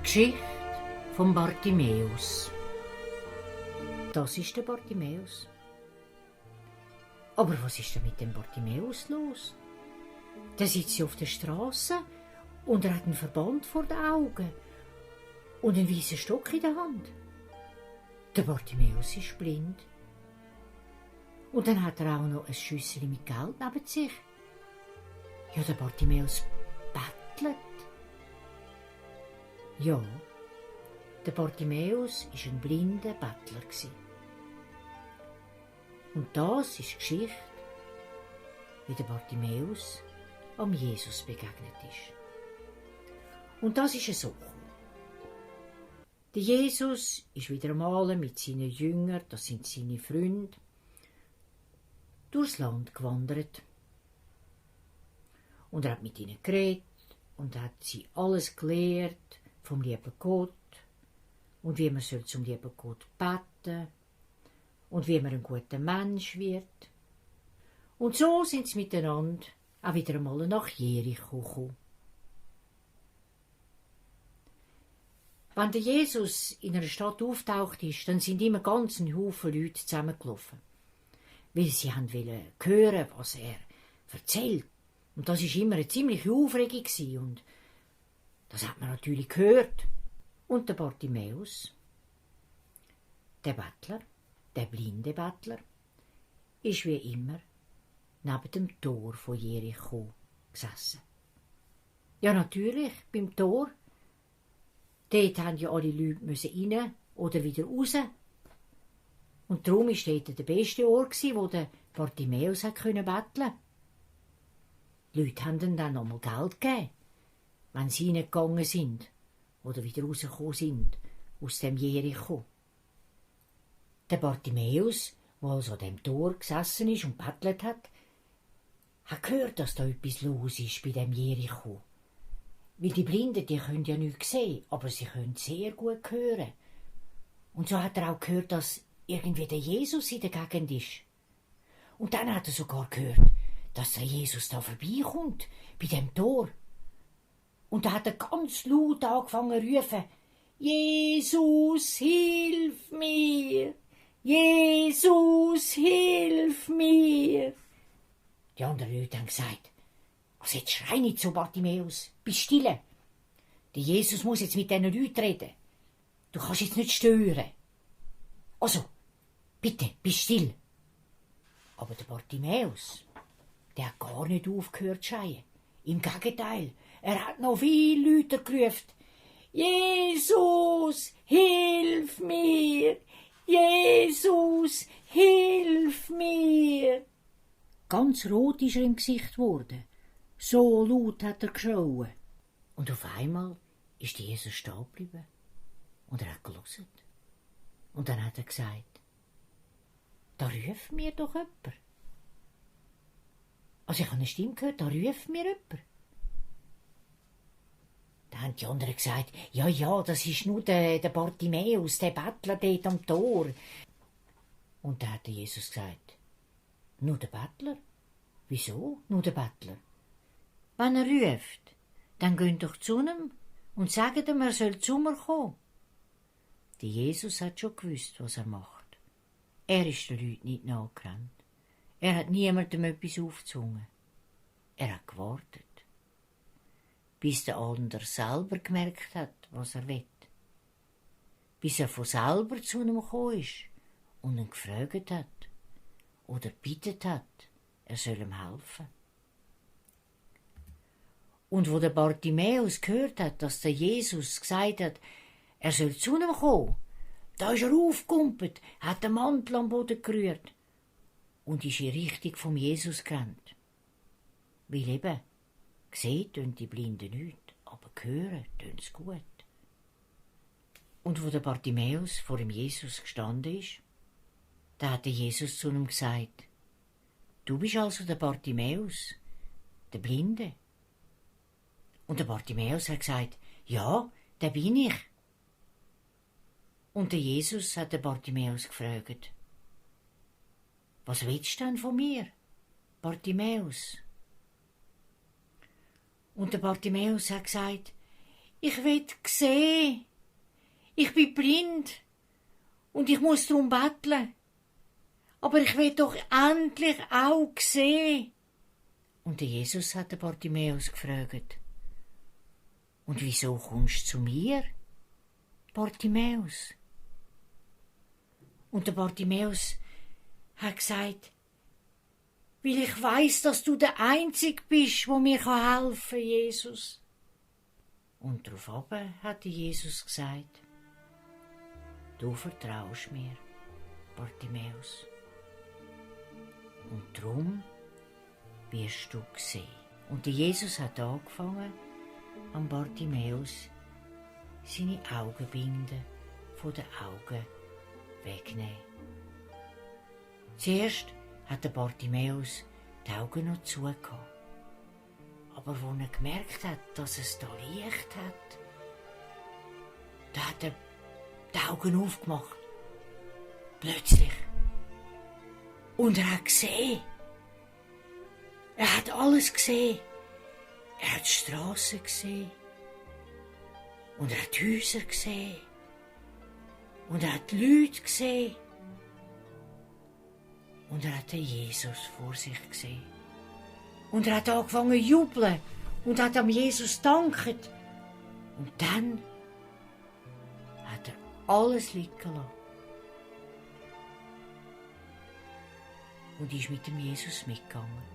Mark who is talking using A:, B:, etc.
A: Geschichte von Bartimäus. Das ist der Bartimäus. Aber was ist denn mit dem Bartimäus los? Der sitzt auf der Straße und er hat einen Verband vor den Augen und einen weißen Stock in der Hand. Der Bartimäus ist blind. Und dann hat er auch noch ein Schüssel mit Geld neben sich. Ja, der Bartimäus bettelt. Ja, der Bartimäus war ein blinder Bettler. Und das ist die Geschichte, wie der Bartimäus am Jesus begegnet ist. Und das ist so gekommen. Der Jesus ist wieder einmal mit seinen Jüngern, das sind seine Freunde, durchs Land gewandert. Und er hat mit ihnen geredet und hat sie alles gelehrt vom lieben Gott und wie man zum lieben Gott beten und wie man ein guter Mensch wird. Und so sind sie miteinander auch wieder einmal nach Jericho gekommen. Wenn der Jesus in einer Stadt auftaucht ist, dann sind immer ganz ein Haufen Leute zusammengelaufen, weil sie wollten hören, was er erzählt. Und das war immer eine ziemliche Aufregung und das hat man natürlich gehört. Und der Bartimäus, der Bettler, der blinde Bettler, ist wie immer neben dem Tor von Jericho gesessen. Ja, natürlich, beim Tor. Dort mussten ja alle Leute rein oder wieder raus. Und darum war dort der beste Ort, wo der Bartimäus betteln konnte. Die Leute haben ihm dann nochmal Geld gegeben, wenn sie reingegangen sind oder wieder rausgekommen sind aus dem Jericho. Der Bartimäus, der also an dem Tor gesessen ist und bettelt hat gehört, dass da etwas los ist bei dem Jericho. Weil die Blinden, die können ja nichts sehen, aber sie können sehr gut hören. Und so hat er auch gehört, dass irgendwie der Jesus in der Gegend ist. Und dann hat er sogar gehört, dass der Jesus da vorbeikommt, bei dem Tor. Und da hat er ganz laut angefangen zu rufen: Jesus, hilf mir! Jesus, hilf mir! Die anderen Leute haben gesagt: also jetzt schrei nicht so, Bartimäus, bist stille. Der Jesus muss jetzt mit diesen Leuten reden. Du kannst jetzt nicht stören. Also, bitte, bist still. Aber der Bartimäus, der hat gar nicht aufgehört zu schreien. Im Gegenteil, er hat noch viel lauter gerufen: Jesus, hilf mir! Jesus, hilf mir! Ganz rot ist er im Gesicht geworden. So laut hat er geschrien. Und auf einmal ist Jesus stehen geblieben. Und er hat gehört. Und dann hat er gesagt: da ruft mir doch jemand. Also ich habe eine Stimme gehört, da ruft mir jemand. Dann haben die anderen gesagt: ja, das ist nur der Bartimäus, der Bettler dort am Tor. Und dann hat Jesus gesagt: nur der Bettler? Wieso nur der Bettler? Wenn er ruft, dann geht doch zu ihm und sagt ihm, er soll zu mir kommen. Der Jesus hat schon gewusst, was er macht. Er ist den Leuten nicht nachgerannt. Er hat niemandem etwas aufgezwungen. Er hat gewartet, bis der andere selber gemerkt hat, was er will. Bis er von selber zu ihm gekommen ist und ihn gefragt hat oder bittet hat, er soll ihm helfen. Und wo der Bartimäus gehört hat, dass der Jesus gesagt hat, er soll zu ihm kommen, da ist er aufgekumpelt, hat den Mantel am Boden gerührt und ist in Richtung vom Jesus gerannt. Weil eben, sehen tun die Blinden nicht, aber hören tun sie gut. Und wo der Bartimäus vor dem Jesus gestanden ist, da hat der Jesus zu ihm gesagt: du bist also der Bartimäus, der Blinde. Und der Bartimäus hat gesagt: ja, der bin ich. Und der Jesus hat den Bartimäus gefragt: was willst du denn von mir, Bartimäus? Und der Bartimäus hat gesagt: Ich will sehen. Ich bin blind und ich muss darum betteln. Aber ich will doch endlich auch sehen. Und der Jesus hat den Bartimäus gefragt: Und wieso kommst du zu mir, Bartimäus? Und der Bartimäus hat gesagt: Weil ich weiss, dass du der Einzige bist, wo mir helfen kann, Jesus. Und daraufhin hat Jesus gesagt: Du vertraust mir, Bartimäus. Und darum wirst du sehen. Und der Jesus hat angefangen, am Bartimäus seine Augenbinden von den Augen wegnehmen. Zuerst hat der Bartimäus die Augen noch zugehabt. Aber als er gemerkt hat, dass es da Licht hat, da hat er die Augen aufgemacht. Plötzlich. Und er hat gesehen. Er hat alles gesehen. Er hat die Strassen gesehen. Und er hat die Häuser gesehen. Und er hat die Leute gesehen. Und er hat den Jesus vor sich gesehen. Und er hat angefangen zu jubeln und hat am Jesus gedankt. Und dann hat er alles liegen lassen. Und ist mit dem Jesus mitgegangen.